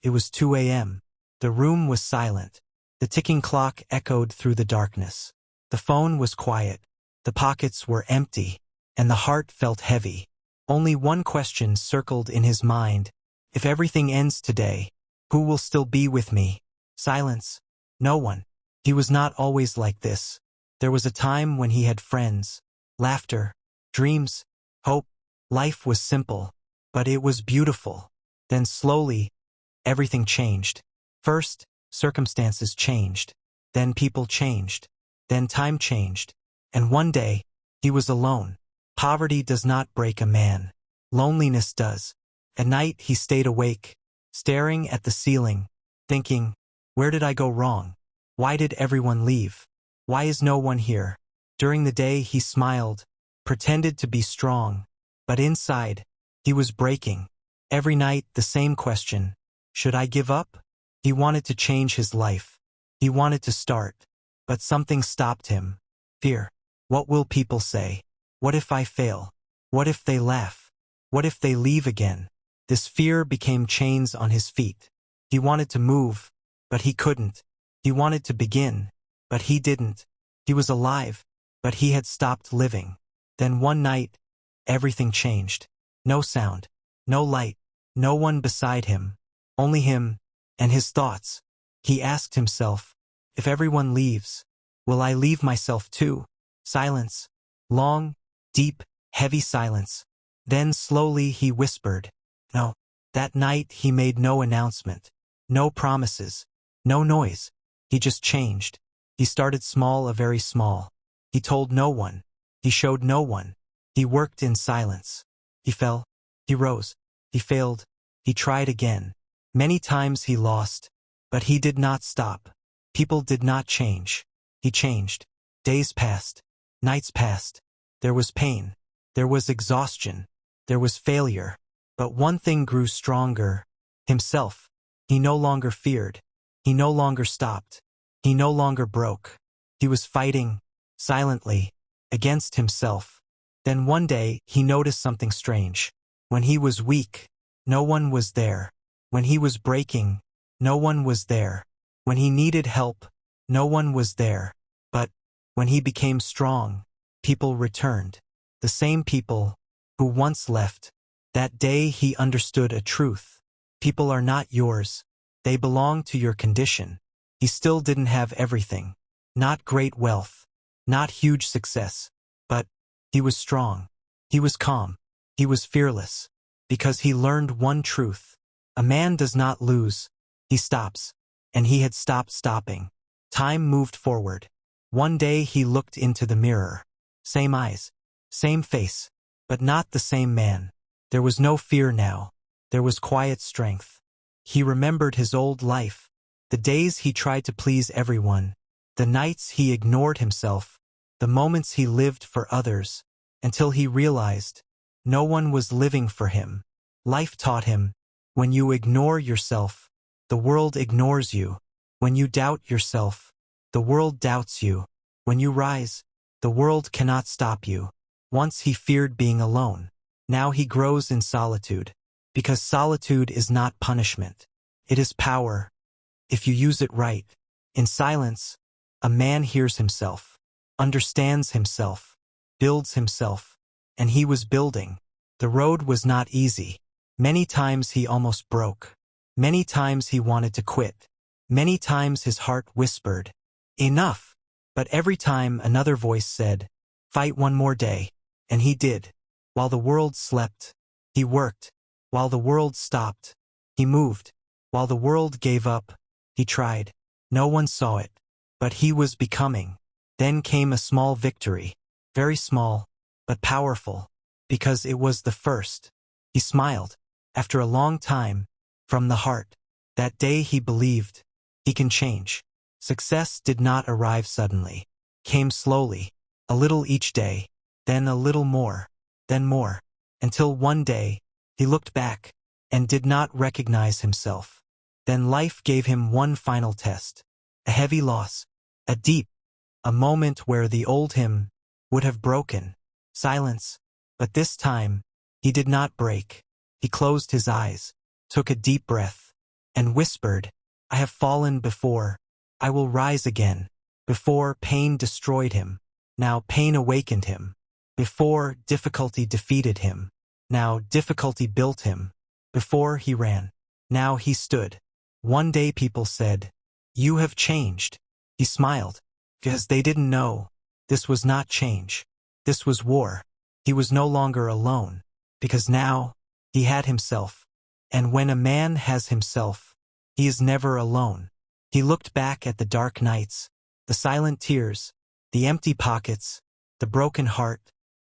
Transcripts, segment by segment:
It was 2 a.m. The room was silent. The ticking clock echoed through the darkness. The phone was quiet. The pockets were empty, and the heart felt heavy. Only one question circled in his mind. If everything ends today, who will still be with me? Silence. No one. He was not always like this. There was a time when he had friends, laughter, dreams, hope. Life was simple, but it was beautiful. Then slowly, everything changed. First, circumstances changed. Then people changed. Then time changed. And one day, he was alone. Poverty does not break a man. Loneliness does. At night he stayed awake, staring at the ceiling, thinking, where did I go wrong? Why did everyone leave? Why is no one here? During the day he smiled, pretended to be strong, but inside, he was breaking. Every night the same question, should I give up? He wanted to change his life. He wanted to start, but something stopped him. Fear. What will people say? What if I fail? What if they laugh? What if they leave again? This fear became chains on his feet. He wanted to move, but he couldn't. He wanted to begin, but he didn't. He was alive, but he had stopped living. Then one night, everything changed. No sound, no light, no one beside him, only him and his thoughts. He asked himself, if everyone leaves, will I leave myself too? Silence. Long, deep, heavy silence. Then slowly he whispered, no. That night he made no announcement, no promises, no noise. He just changed. He started small, very small. He told no one. He showed no one. He worked in silence. He fell. He rose. He failed. He tried again. Many times he lost, but he did not stop. People did not change. He changed. Days passed. Nights passed. There was pain. There was exhaustion. There was failure. But one thing grew stronger. Himself. He no longer feared. He no longer stopped. He no longer broke. He was fighting, silently, against himself. Then one day he noticed something strange. When he was weak, no one was there. When he was breaking, no one was there. When he needed help, no one was there. But when he became strong, people returned. The same people who once left. That day he understood a truth. People are not yours. They belong to your condition. He still didn't have everything. Not great wealth. Not huge success. But he was strong. He was calm. He was fearless. Because he learned one truth. A man does not lose. He stops. And he had stopped stopping. Time moved forward. One day he looked into the mirror. Same eyes. Same face. But not the same man. There was no fear now. There was quiet strength. He remembered his old life. The days he tried to please everyone. The nights he ignored himself. The moments he lived for others. Until he realized no one was living for him. Life taught him, when you ignore yourself, the world ignores you. When you doubt yourself, the world doubts you. When you rise, the world cannot stop you. Once he feared being alone. Now he grows in solitude. Because solitude is not punishment. It is power. If you use it right. In silence, a man hears himself, understands himself, builds himself. And he was building. The road was not easy. Many times he almost broke. Many times he wanted to quit. Many times his heart whispered, enough. But every time another voice said, fight one more day. And he did. While the world slept, he worked. While the world stopped, he moved. While the world gave up, he tried. No one saw it, but he was becoming. Then came a small victory. Very small, but powerful. Because it was the first. He smiled. After a long time, from the heart. That day he believed, he can change. Success did not arrive suddenly. Came slowly. A little each day. Then a little more. Then more. Until one day, he looked back, and did not recognize himself. Then life gave him one final test. A heavy loss. A moment where the old him would have broken. Silence. But this time, he did not break. He closed his eyes, took a deep breath, and whispered, I have fallen before. I will rise again. Before, pain destroyed him. Now pain awakened him. Before, difficulty defeated him. Now difficulty built him. Before, he ran. Now he stood. One day people said, You have changed. He smiled, because they didn't know. This was not change. This was war. He was no longer alone, because now he had himself. And when a man has himself, he is never alone. He looked back at the dark nights, the silent tears, the empty pockets, the broken heart,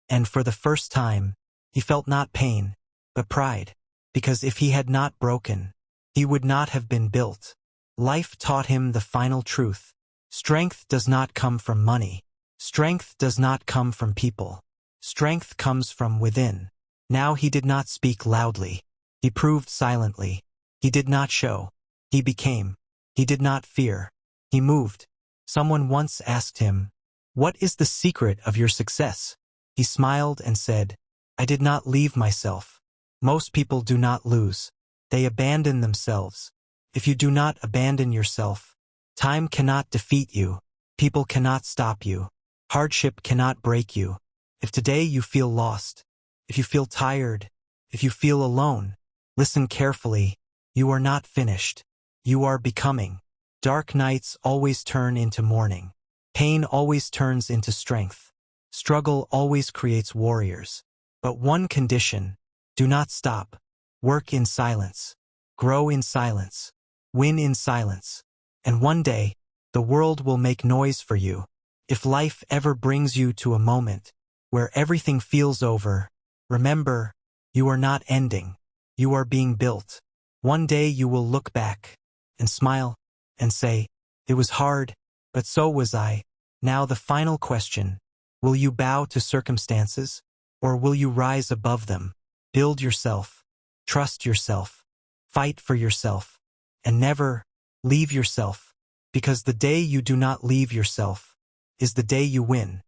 and for the first time, he felt not pain, but pride, because if he had not broken, he would not have been built. Life taught him the final truth. Strength does not come from money. Strength does not come from people. Strength comes from within. Now he did not speak loudly. He proved silently. He did not show. He became. He did not fear. He moved. Someone once asked him, What is the secret of your success? He smiled and said, I did not leave myself. Most people do not lose. They abandon themselves. If you do not abandon yourself, time cannot defeat you. People cannot stop you. Hardship cannot break you. If today you feel lost, if you feel tired, if you feel alone, listen carefully. You are not finished. You are becoming. Dark nights always turn into morning. Pain always turns into strength. Struggle always creates warriors. But one condition, do not stop. Work in silence. Grow in silence. Win in silence. And one day, the world will make noise for you. If life ever brings you to a moment where everything feels over, remember, you are not ending. You are being built. One day you will look back and smile and say, It was hard, but so was I. Now the final question, will you bow to circumstances, or will you rise above them? Build yourself. Trust yourself. Fight for yourself. And never leave yourself, because the day you do not leave yourself is the day you win.